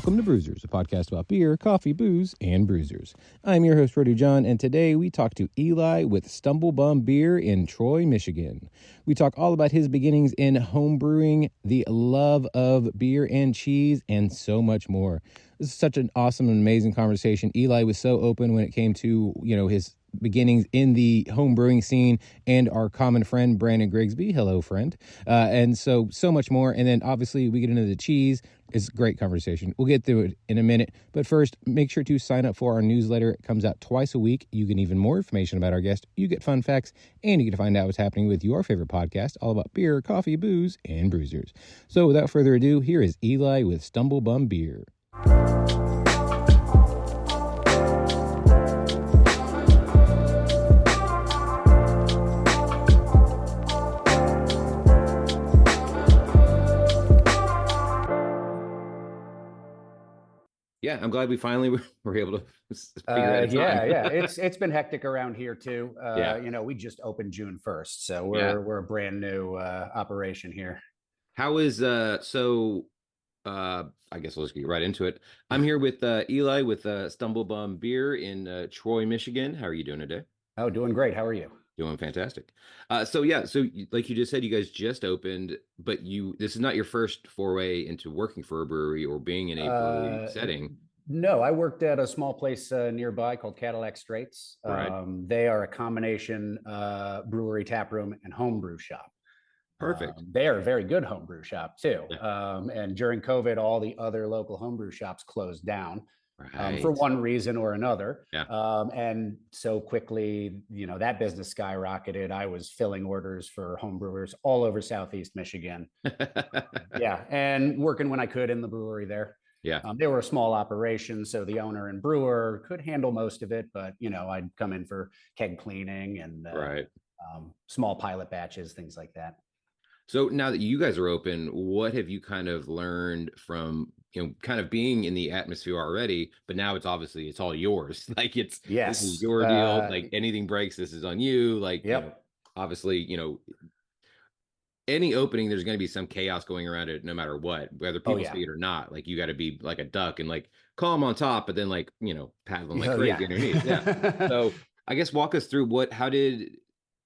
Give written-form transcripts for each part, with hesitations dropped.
Welcome to Brewsers, a podcast about beer, coffee, booze, and bruisers. I'm your host, Brody John, and today we talk to Eli with Stumblebum Beer in Troy, Michigan. We talk all about his beginnings in home brewing, the love of beer and cheese, and so much more. This is such an awesome and amazing conversation. Eli was so open when it came to, his beginnings in the home brewing scene and our common friend, Brandon Grigsby. Hello, friend. And so much more. And then obviously we get into the cheese. It's a great conversation. We'll get through it in a minute. But first, make sure to sign up for our newsletter. It comes out twice a week. You get even more information about our guest. You get fun facts, and you get to find out what's happening with your favorite podcast, all about beer, coffee, booze, and bruisers. So without further ado, here is Eli with Stumblebum Beer. Yeah, I'm glad we finally were able to figure out a time. Yeah. It's been hectic around here too. We just opened June 1st, so we're a brand new operation here. How is I guess we'll just get right into it. I'm here with Eli with Stumblebum Beer in Troy, Michigan. How are you doing today? Oh, doing great. How are you? Doing fantastic. So like you just said, you guys just opened, but this is not your first foray into working for a brewery or being in a brewery setting. No, I worked at a small place nearby called Cadillac Straits. Right. They are a combination brewery, tap room, and homebrew shop. Perfect. They are a very good homebrew shop too. Yeah. And during COVID, all the other local homebrew shops closed down. Right. For one reason or another. Yeah. And so quickly, that business skyrocketed. I was filling orders for homebrewers all over Southeast Michigan. And working when I could in the brewery there. Yeah. They were a small operation, so the owner and brewer could handle most of it, but I'd come in for keg cleaning and small pilot batches, things like that. So now that you guys are open, what have you kind of learned from, kind of being in the atmosphere already, but now it's all yours. Like this is your deal. Like anything breaks, this is on you. Like, obviously, any opening, there's going to be some chaos going around it no matter what, whether people see it or not. Like you got to be like a duck and like calm on top, but then like, paddle them like crazy underneath. Yeah. So I guess walk us through how did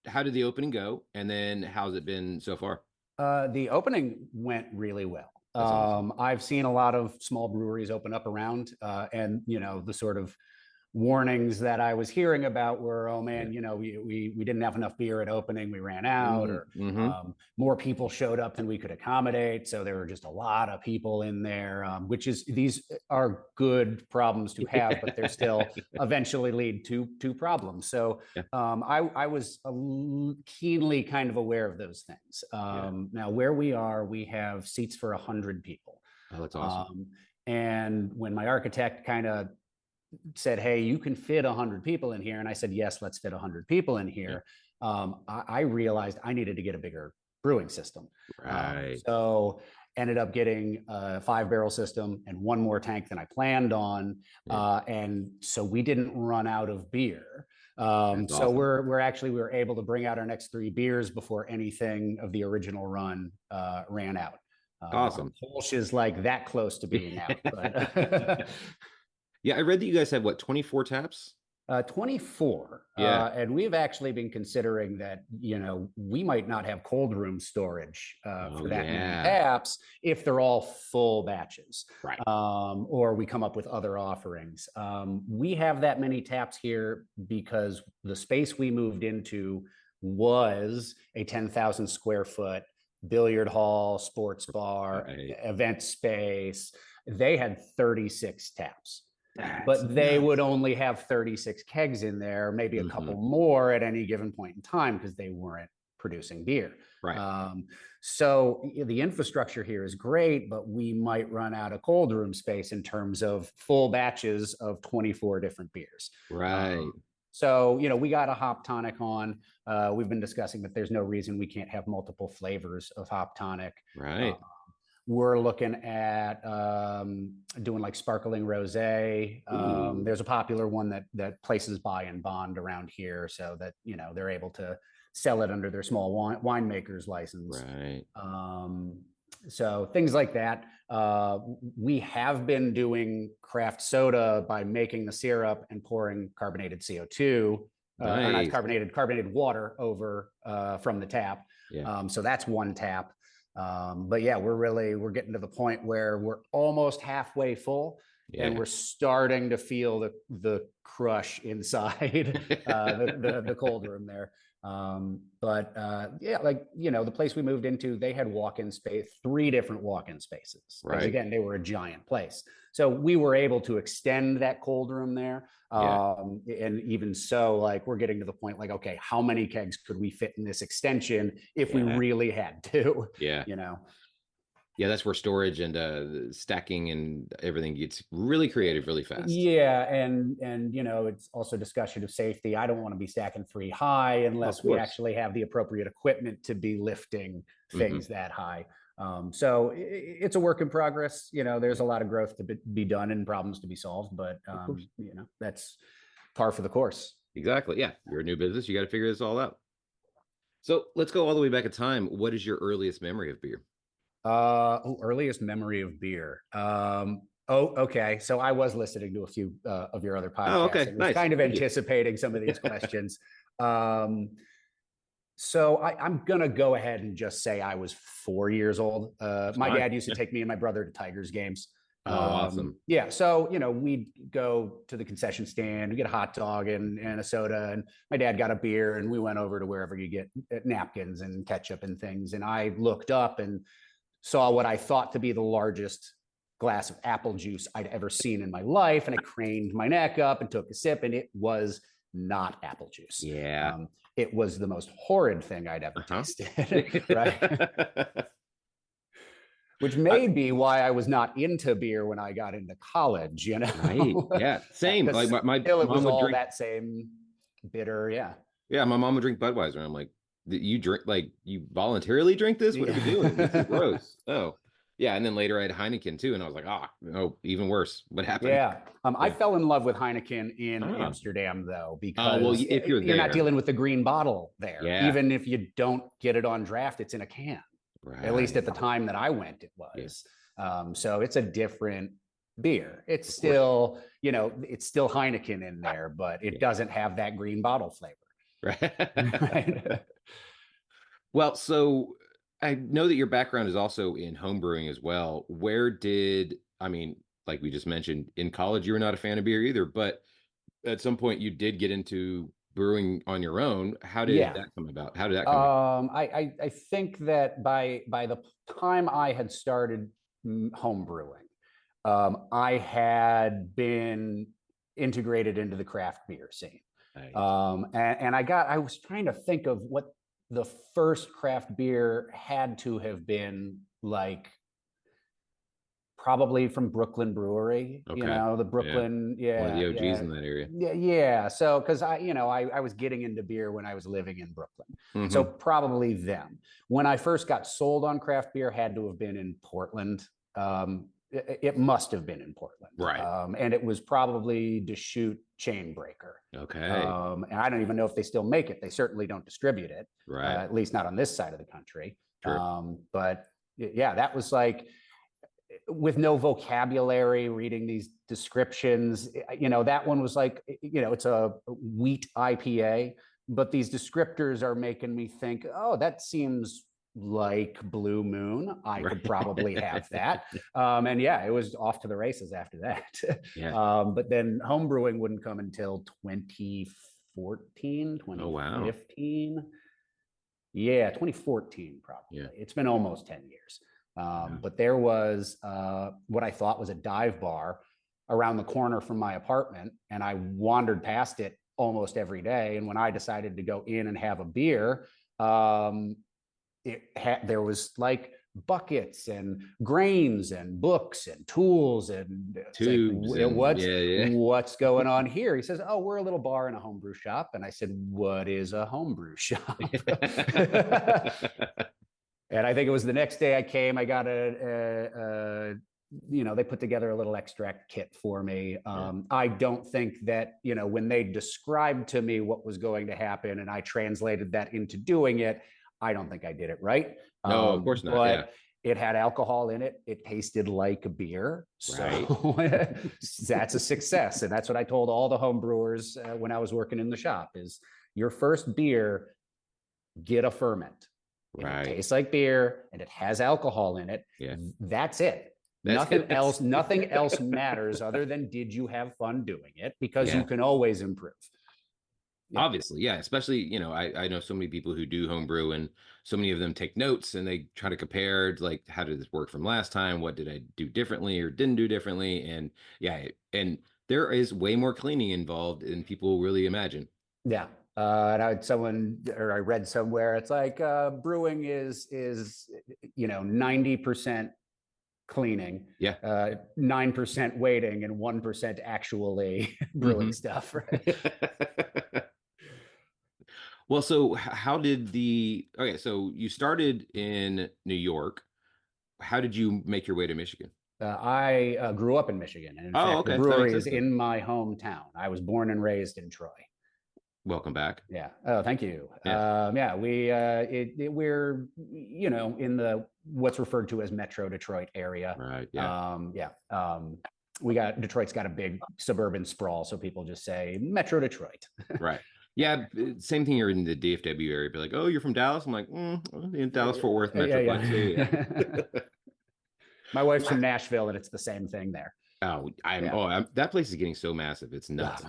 the opening go? And then how's it been so far? The opening went really well. Awesome. I've seen a lot of small breweries open up around, and the sort of warnings that I was hearing about were, oh man, we didn't have enough beer at opening, we ran out, or more people showed up than we could accommodate, so there were just a lot of people in there, these are good problems to have, but they're still eventually lead to problems. So I was keenly kind of aware of those things. Now where we are, we have seats for 100 people. Oh, that's awesome. And when my architect kind of said, hey, you can fit 100 people in here, and I said, yes, let's fit 100 people in here. I realized I needed to get a bigger brewing system. Right. So ended up getting a 5-barrel system and one more tank than I planned on. And so we didn't run out of beer. So awesome. we were able to bring out our next 3 beers before anything of the original run ran out. Awesome. Kolsch is like that close to being out. But yeah, I read that you guys have 24 taps? 24. And we've actually been considering that, we might not have cold room storage for that many taps if they're all full batches. Right. Or we come up with other offerings. We have that many taps here because the space we moved into was a 10,000 square foot billiard hall, sports bar, event space. They had 36 taps. But they would only have 36 kegs in there, maybe a couple more at any given point in time because they weren't producing beer. Right. So the infrastructure here is great, but we might run out of cold room space in terms of full batches of 24 different beers. Right. So, we got a hop tonic on. We've been discussing that there's no reason we can't have multiple flavors of hop tonic. Right. We're looking at doing like sparkling rosé. There's a popular one that places buy and bond around here, so that they're able to sell it under their small winemaker's license. Right. So things like that. We have been doing craft soda by making the syrup and pouring carbonated CO2, or not carbonated water over from the tap. Yeah. So that's one tap. But yeah, we're getting to the point where we're almost halfway full. Yeah. And we're starting to feel the crush inside the cold room there. Yeah, like, the place we moved into, they had walk-in space, 3 different walk-in spaces. Because again, they were a giant place. So we were able to extend that cold room there. And even so, like, we're getting to the point like, okay, how many kegs could we fit in this extension if we really had to? Yeah. Yeah, that's where storage and stacking and everything gets really creative really fast. Yeah, and it's also discussion of safety. I don't want to be stacking 3 high unless we actually have the appropriate equipment to be lifting things that high. So it's a work in progress. There's a lot of growth to be done and problems to be solved, but that's par for the course. Exactly. Yeah, you're a new business. You got to figure this all out. So let's go all the way back in time. What is your earliest memory of beer? Earliest memory of beer. Okay. So I was listening to a few of your other podcasts. Oh, okay. And was kind of anticipating some of these questions. So I'm gonna go ahead and just say I was 4 years old. My dad used to take me and my brother to Tigers games. Awesome. Yeah. So, we'd go to the concession stand, we get a hot dog and a soda, and my dad got a beer, and we went over to wherever you get napkins and ketchup and things. And I looked up and saw what I thought to be the largest glass of apple juice I'd ever seen in my life. And I craned my neck up and took a sip, and it was not apple juice. Yeah. It was the most horrid thing I'd ever tasted. Right. Which may be why I was not into beer when I got into college, Right. Yeah. Same. Like my it was all that same bitter. Yeah. Yeah. My mom would drink Budweiser. And I'm like, you drink, like, you voluntarily drink this? What are we doing? This is gross. Oh, yeah. And then later I had Heineken too. And I was like, even worse. What happened? Yeah. I fell in love with Heineken in Amsterdam, though, because if you're not dealing with the green bottle there. Yeah. Even if you don't get it on draft, it's in a can. Right. At least at the time that I went, it was. Yeah. So it's a different beer. It's still, it's still Heineken in there, but it doesn't have that green bottle flavor. Right. Well, so I know that your background is also in home brewing as well. Like we just mentioned, in college, you were not a fan of beer either, but at some point you did get into brewing on your own. How did that come about? How did that come about? I think that by the time I had started home brewing, I had been integrated into the craft beer scene. Nice. And I was trying to think of what the first craft beer had to have been like, probably from Brooklyn Brewery, the Brooklyn, one of the OGs in that area. Yeah. So, because I was getting into beer when I was living in Brooklyn, so probably them. When I first got sold on craft beer, had to have been in Portland. It must have been in Portland, right? And it was probably Deschutes Chainbreaker. Okay. And I don't even know if they still make it. They certainly don't distribute it, right? At least not on this side of the country. True. But yeah, that was like, with no vocabulary, reading these descriptions, that one was like, it's a wheat IPA, but these descriptors are making me think, oh, that seems like Blue Moon. I could probably have that. And yeah, it was off to the races after that. Yeah. But then home brewing wouldn't come until 2014, 2015. Oh, wow. Yeah, 2014, probably. Yeah. It's been almost 10 years. But there was what I thought was a dive bar around the corner from my apartment, and I wandered past it almost every day. And when I decided to go in and have a beer, there was like buckets and grains and books and tools and tubes. Like, what's going on here? He says, "Oh, we're a little bar and a homebrew shop." And I said, "What is a homebrew shop?" And I think it was the next day I came, I got they put together a little extract kit for me. I don't think that, when they described to me what was going to happen and I translated that into doing it, I don't think I did it right. No, of course not. But It had alcohol in it. It tasted like a beer. So right. That's a success. And that's what I told all the home brewers when I was working in the shop is your first beer, get a ferment. If it tastes like beer and it has alcohol in it, that's it. Nothing else matters other than did you have fun doing it, because you can always improve. Obviously, especially, you know, I know so many people who do homebrew, and so many of them take notes and they try to compare, like, how did this work from last time? What did I do differently or didn't do differently? And and there is way more cleaning involved than people really imagine. And I read somewhere, it's like brewing is 90% cleaning, 9% waiting, and 1% actually brewing stuff, right? Well, so how did so you started in New York. How did you make your way to Michigan? I grew up in Michigan, and in fact, the brewery is in my hometown. I was born and raised in Troy. Welcome back. Yeah. Oh, thank you. We're in the what's referred to as Metro Detroit area. Right. Yeah. Detroit's got a big suburban sprawl, so people just say Metro Detroit. Right. Yeah. Same thing. You're in the DFW area. Be like, oh, you're from Dallas. I'm like, in Dallas Fort Worth Metroplex. Yeah. My wife's from Nashville, and it's the same thing there. That place is getting so massive. It's nuts.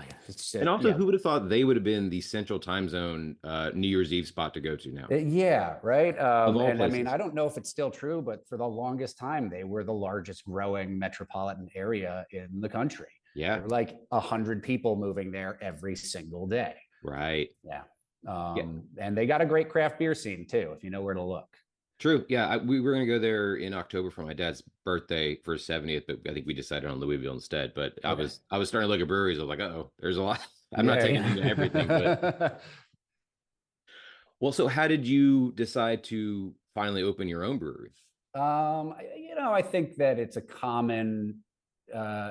And also, who would have thought they would have been the central time zone New Year's Eve spot to go to now? Yeah, right. And I mean, I don't know if it's still true, but for the longest time, they were the largest growing metropolitan area in the country. Yeah. There were like 100 people moving there every single day. Right. Yeah. And they got a great craft beer scene too, if you know where to look. True. Yeah, we were going to go there in October for my dad's birthday for his 70th, but I think we decided on Louisville instead. But I was starting to look at breweries. I was like, oh, there's a lot. I'm not taking into everything. But well, so how did you decide to finally open your own brewery? I think that it's a common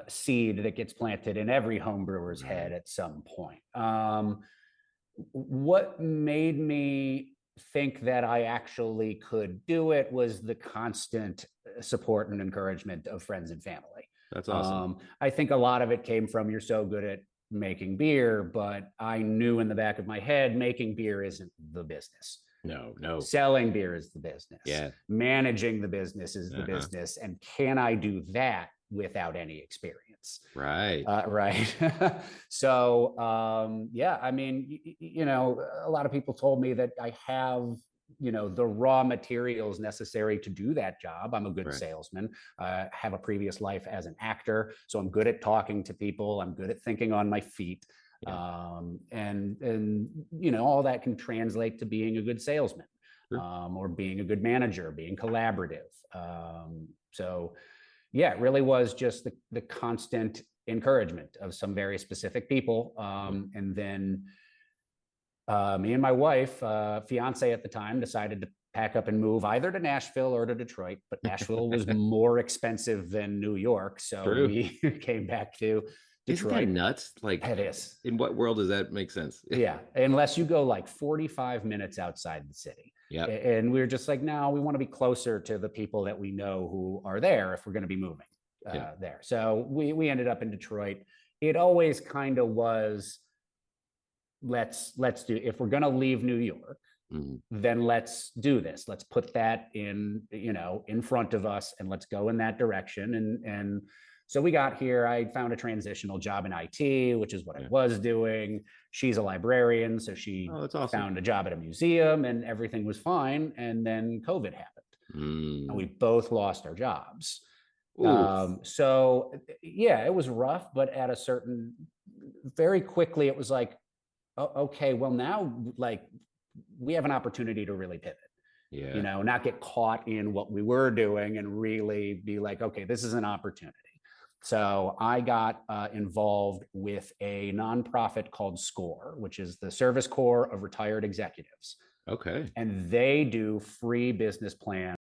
seed that gets planted in every home brewer's head at some point. What made me think that I actually could do it was the constant support and encouragement of friends and family. That's awesome. I think a lot of it came from, you're so good at making beer, but I knew in the back of my head, making beer isn't the business. No. Selling beer is the business. Yeah. Managing the business is the business. And can I do that without any experience? Right. Right. So, I mean, a lot of people told me that I have, the raw materials necessary to do that job. I'm a good salesman. I have a previous life as an actor, so I'm good at talking to people. I'm good at thinking on my feet. Yeah. And all that can translate to being a good salesman, or being a good manager, being collaborative. So yeah, it really was just the constant encouragement of some very specific people. And then me and my wife, fiance at the time, decided to pack up and move either to Nashville or to Detroit, but Nashville was more expensive than New York. So we came back to Detroit. Isn't that nuts? Like, it is. In what world does that make sense? Yeah. Unless you go like 45 minutes outside the city. Yeah. And we were just like, no, we want to be closer to the people that we know who are there if we're going to be moving there. So we ended up in Detroit. It always kind of was, let's do, if we're going to leave New York, then let's do this. Let's put that in front of us, and let's go in that direction. And so we got here. I found a transitional job in IT, which is what I was doing. She's a librarian, so she found a job at a museum, and everything was fine. And then COVID happened, and we both lost our jobs. So yeah, it was rough, but at a certain, very quickly, it was like, okay, well now, like, we have an opportunity to really pivot. Yeah. Not get caught in what we were doing, and really be like, okay, this is an opportunity. So I got involved with a nonprofit called SCORE, which is the Service Corps of Retired Executives. Okay. And they do free business plans